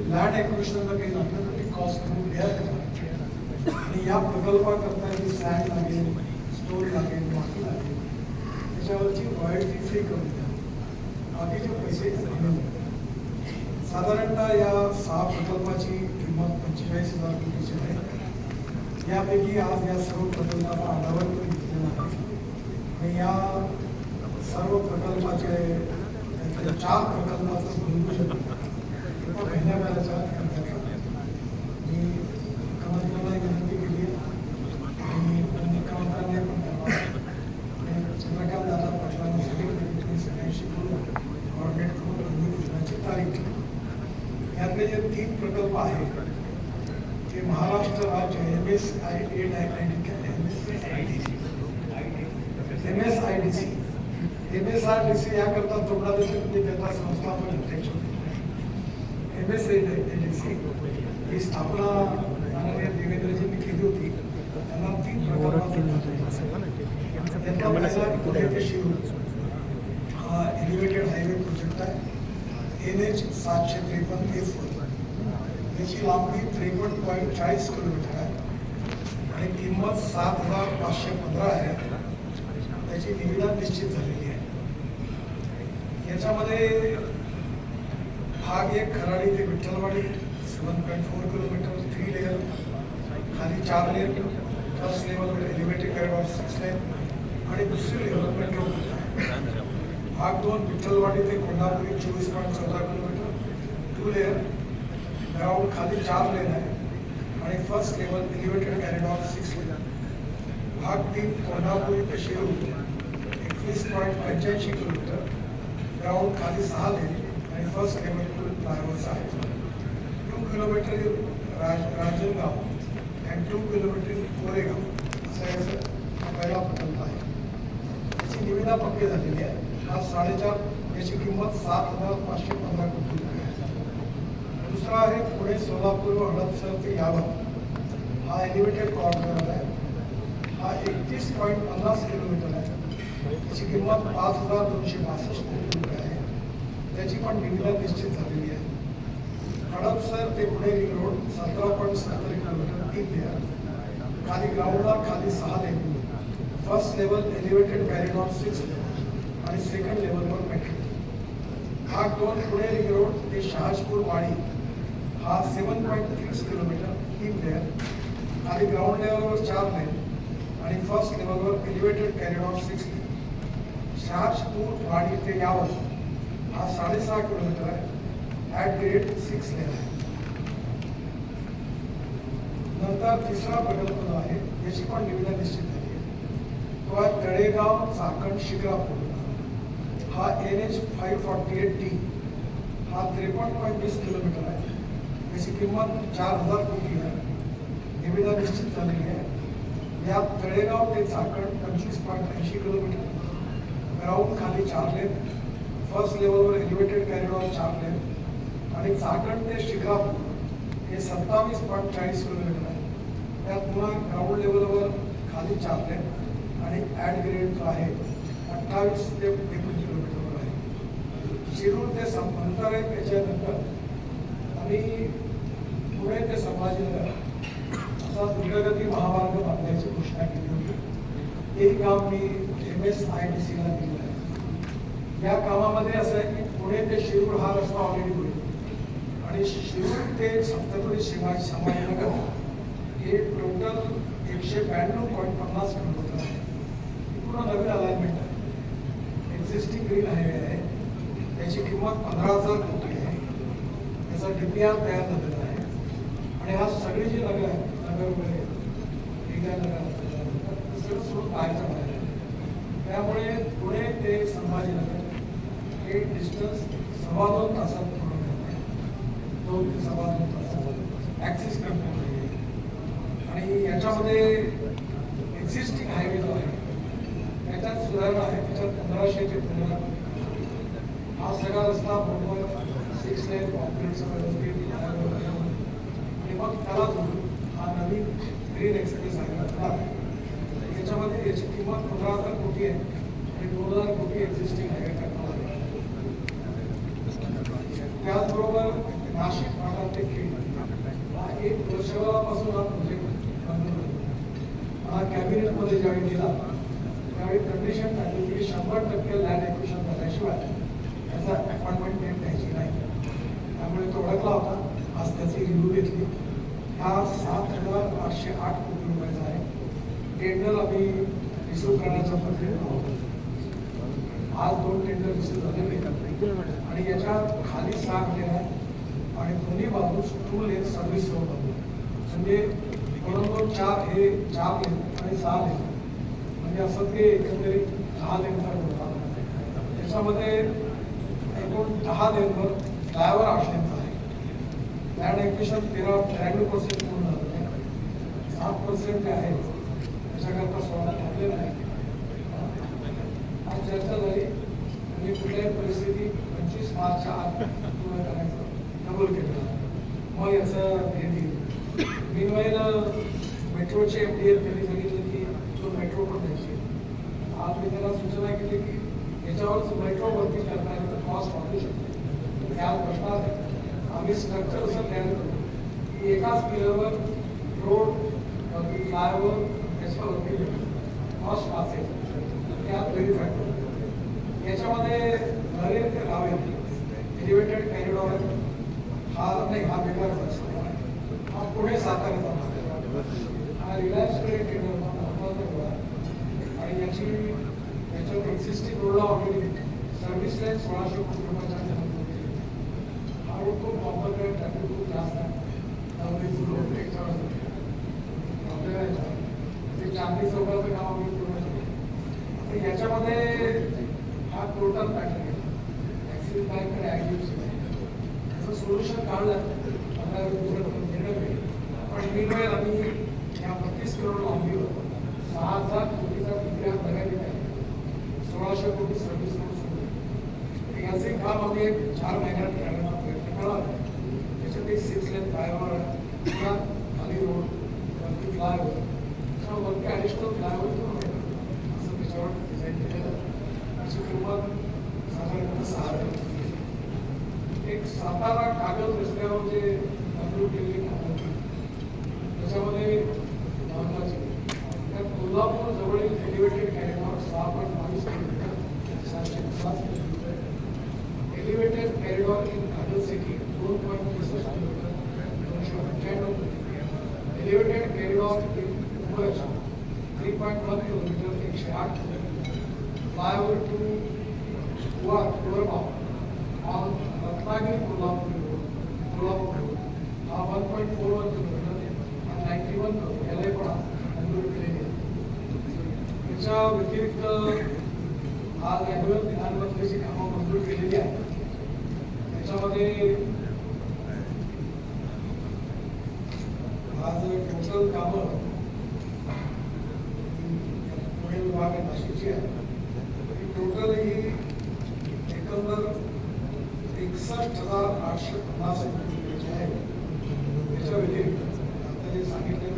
Land ॲक्विजिशनला काही लागलं तर ती कॉस्ट तुम्ही बेअर करा आणि या प्रकल्पाकरता जी सँड लागेल, स्टोन लागेल, माती लागेल त्याच्यावरची रॉयल्टी फ्री करून द्या, बाकीचे पैसे घेऊन द्या. साधारणतः या 6 प्रकल्पाची किंमत 45,000 कोटीची आहे. यापैकी आज या सर्व प्रकल्पाचा आढावा पण घेतलेला आहे आणि या सर्व प्रकल्पाचे 4 प्रकल्पाचं भूमिपूजन एका महिन्याभराच्या करण्याचा मी मुख्यमंत्र्यांना विनंती केली आणि मुख्यमंत्र्यांनी पण चंद्रकांत दादा पाटलांना सगळ्यांशी बोलून कॉर्डिनेट करून भूमिपूजनाची तारीख ठेवली. यातले जे 3 प्रकल्प आहेत ते महाराष्ट्र राज्य MSIDC याकरता तोडादेखील त्याचा संस्थापक अध्यक्ष होते. MSIDC ही स्थापना माननीय देवेंद्रजींनी केली होती. त्यांना 3 पुणे ते शिरूर हा एलिव्हेटेड हायवे प्रोजेक्ट आहे. NH 753 याची लांबी 53.40 किलोमीटर आहे आणि किंमत 7,515 आहे. त्याची निविदा निश्चित झालेली आहे. याच्यामध्ये भाग 1 खराडी ते विठ्ठलवाडी 7.4 किलोमीटर 3 लेअर, खाली 4 लेअर, फर्स्ट लेवलवर एलिव्हेटेड कॉरिडॉर 6 लेअर आणि दुसरी लेवल मेट्रो. भाग 2 विठ्ठलवाडी ते कोल्हापुरी 24.14 किलोमीटर 2 लेअर, ग्राउंड खाली 4 लेन आहे आणि फर्स्ट लेवल एलिव्हेटेड कॉरिडॉर 6 लेन. भाग 3 कोल्हापुरी ते शिरूर 21.85 किलोमीटर, ग्राउंड खाली 6 लेन आणि फर्स्ट लेवल फ्लायओव्हर्स आहे. 2 किलोमीटर राजनगाव आणि 2 किलोमीटर कोरेगाव असा याचा पहिला प्रकल्प आहे. त्याची निविदा पक्की झालेली आहे. हा 4.5 याची किंमत 7,515 कोटी रुपये आहे. दुसरा आहे पुणे सोलापूर हडपसर ते यावत हा एलिव्हेटेड कॉरिडॉर आहे. हा 31.50 किलोमीटर आहे. त्याची किंमत 5,262 कोटी रुपये आहे. त्याची पण निविदा निश्चित झालेली आहे. हडपसर ते Pune ring road 17.70 kilometre 3 layer, खाली ग्राउंडला खाली 6 लेन, फर्स्ट लेवल एलिव्हेटेड कॉरिडॉर 6 लेन आणि सेकंड लेवलवर मेट्रो. भाग 2 पुणे रिंग रोड ते शहाजपूर वाडी हा 7.30 किलोमीटर 3 लेअर, खाली ग्राउंड लेवलवर 4 लेन आणि फर्स्ट लेवलवर एलिव्हेटेड कॉरिडॉर 6 लेन. शहाजपूर वाडी ते यावत हा 6.5 किलोमीटर आहे. ॲट ग्रेड 6 लेन आहे. नंतर तिसरा प्रकल्प जो आहे याची पण निविदा निश्चित झाली आहे. तो आहे तळेगाव चाकण शिक्रापूर. हा NH 548D हा 53.20 किलोमीटर आहे. याची किंमत 4,000 कोटी आहे. निविदा निश्चित झालेली आहे. यात तळेगाव ते चाकण 25.80 किलोमीटर, ग्राउंड खाली 4 लेन, फर्स्ट लेवलवर एलिव्हेटेड कॉरिडॉर 4 लेन आणि चाकण ते शिक्रापूर हे 27.40 किलोमीटर आहे. त्यात पुन्हा ग्राउंड लेवलवर खाली 4 लेन आणि ॲट ग्रेड जो आहे 28 ते 23 किलोमीटरवर आहे. शिरूर ते संपंतर आहे. त्याच्यानंतर आम्ही पुणे ते संभाजीनगर असा द्रुतगती महामार्ग बांधण्याची घोषणा केली होती. हे काम मी MSIDCला दिलं आहे. या कामामध्ये असं आहे की पुणे ते शिरूर हा रस्ता ऑलरेडी होईल आणि शिरूर ते सप्तपुरी संभाजीनगर हे टोटल 192.50 किलोमीटर आहे. पूर्ण नवीन अलाइनमेंट आहे. एक्झिस्टिंग ग्रीन हायवे आहे. त्याची किंमत 15,000 कोटी आहे. त्याचा DPR तयार झालेला आहे आणि हा सगळी जी नगर आहेत, नगर वगैरे वेगळ्या नगर सर्व सोडून बाहेरच्या बाहेर आहे. त्यामुळे पुणे ते संभाजीनगर हे डिस्टन्स 2.25 तासात पूर्ण करते. 2 ते 2.25 तासात ॲक्सेस कंट्रोल आहे. आणि याच्यामध्ये एक्झिस्टिंग हायवे जो आहे त्याच्यात सुधारणा आहे. त्याच्यात 1500 ते 15 हा सगळा रस्ता बरोबर 6 लेन कॉन्क्रीटचा व्यवस्थित आणि मग त्याला जोडून हा नवीन ग्रीन एक्सप्रेस हायवे आहे. याच्यामध्ये याची किंमत 15,000 कोटी आहे आणि 2,000 कोटी एक्झिस्टिंग हायवे करण्यात आला. त्याचबरोबर नाशिक टक्के हा 1 वर्षभरापासून हा प्रोजेक्ट बंद होता. हा कॅबिनेटमध्ये ज्यावेळी दिला त्यावेळी कंडिशन टाकली की 100% लँड एक्विजिशन झाल्याशिवाय त्याचा अपॉइंटमेंट द्यायची नाही. त्यामुळे तो अडकला होता. आज त्याची रिव्ह्यू घेतली. हा 7,808 कोटी रुपयाचा आहे. टेंडर आम्ही रिसिव्ह करण्याच्या प्रक्रियेत आहोत. आज 2 टेंडर रिसिव्ह झालेले आणि याच्या खाली 6 लेन आहे आणि दोन्ही बाजूस 2 लेन सर्व्हिस रोड आहे. म्हणजे म्हणून 4 हे 4 लेन आणि 6 लेन म्हणजे असं ते एकंदरीत 10 लेनचा रोड होता. त्याच्यामध्ये एकूण 10 लेनवर फ्लायओव्हर 8 लेनचा आहे. लँड एक्विजिशन 93% पूर्ण झालं आहे. 7% जे आहे त्याच्याकरता सोडा ठरलेला आहे. आज चर्चा झाली आणि कुठल्याही परिस्थिती 25 मार्चच्या आत पूर्ण करायचं कबूल केलं. मग याचं हे दिलं. मीनवाईल मेट्रोचे FDL त्यांनी सांगितलं की तो मेट्रो पण द्यायची. आज मी त्याला सूचना केली की याच्यावरच मेट्रो वरती करता येईल तर कॉस्ट वाढू शकते. त्या प्रश्नात आम्ही स्ट्रक्चर असं तयार करू की एकाच पिलरवर रोड फ्लायओव्हर त्याच्यावरती कॉस्ट वाचेल. त्यात व्हेरीफाय करू. याच्यामध्ये घरे ते गाव येते. एलिव्हेटेड कॅरिडॉर हा नाही, हा वेगळा रस्ता आहे. हा पुणे साताऱ्याचा भाग आहे. हा रिलायन्सकडे टेंडर महत्वाचा रोड आहे आणि याच्यात एक्झिस्टिंग रोडला ऑलरेडी सर्व्हिस लाईन 1600 कोटी रुपयाच्या हा रोड खूप कॉम्प्लिकेटेड, ट्रॅफिक खूप जास्त आहे. त्यामुळे रोड याच्यावर ते चांदी चौकाचं काम आम्ही पूर्ण केलं. तर याच्यामध्ये हा टोटल पॅटर्न आहे. ॲक्सिस बँककडे ॲक्टिव्ह त्याचं सोल्युशन काढलं 15 दिवसात निर्णय होईल. पण मीनवाईल आम्ही या 32 करोड लांबीवर 6,000 कोटीचा विक्रय बघायला पाहिजे. 1600 कोटी सर्व्हिस रोड सुरू. याचे काम आम्ही 4 महिन्यात करण्याचा प्रयत्न केला. त्याच्यात एक 6 लेन फ्लायओव्हर किंवा खाली रोड वरती फ्लायओव्हर वरती ॲडिशनल फ्लायओव्हर असं त्याच्यावर डिझाईन केलेलं. त्याची किंमत साधारणतः 6 कोटी. एक सातारा कागद रस्त्यावर जे मंजूर केलेली कामं होती त्याच्यामध्ये महत्वाची त्या कोल्हापूर जवळील elevated corridor 6.22 kilometre 750 kilometre. Elevated corridor in कागद city 2.63 kilometre 295 kilometre. Elevated corridor in Mumbai 3.1 kilometre 108 kilometre. Flyover to Korbav on Ratnagiri Kolhapur road हा 1.41 किलोमीटर आणि 91 करोड यालाही पण मंजूर केलेली आहे. याच्या व्यतिरिक्त आज ॲन्युअल विधानमंत्र्याची कामं मंजूर केलेली आहेत. त्याच्यामध्ये आज टोटल कामं पुणे विभाग नाशिकची आहे. टोटल ही एकंदर 61,850 कोटी रुपयाची आहे. त्याच्या व्यतिरिक्त आता जे सांगितले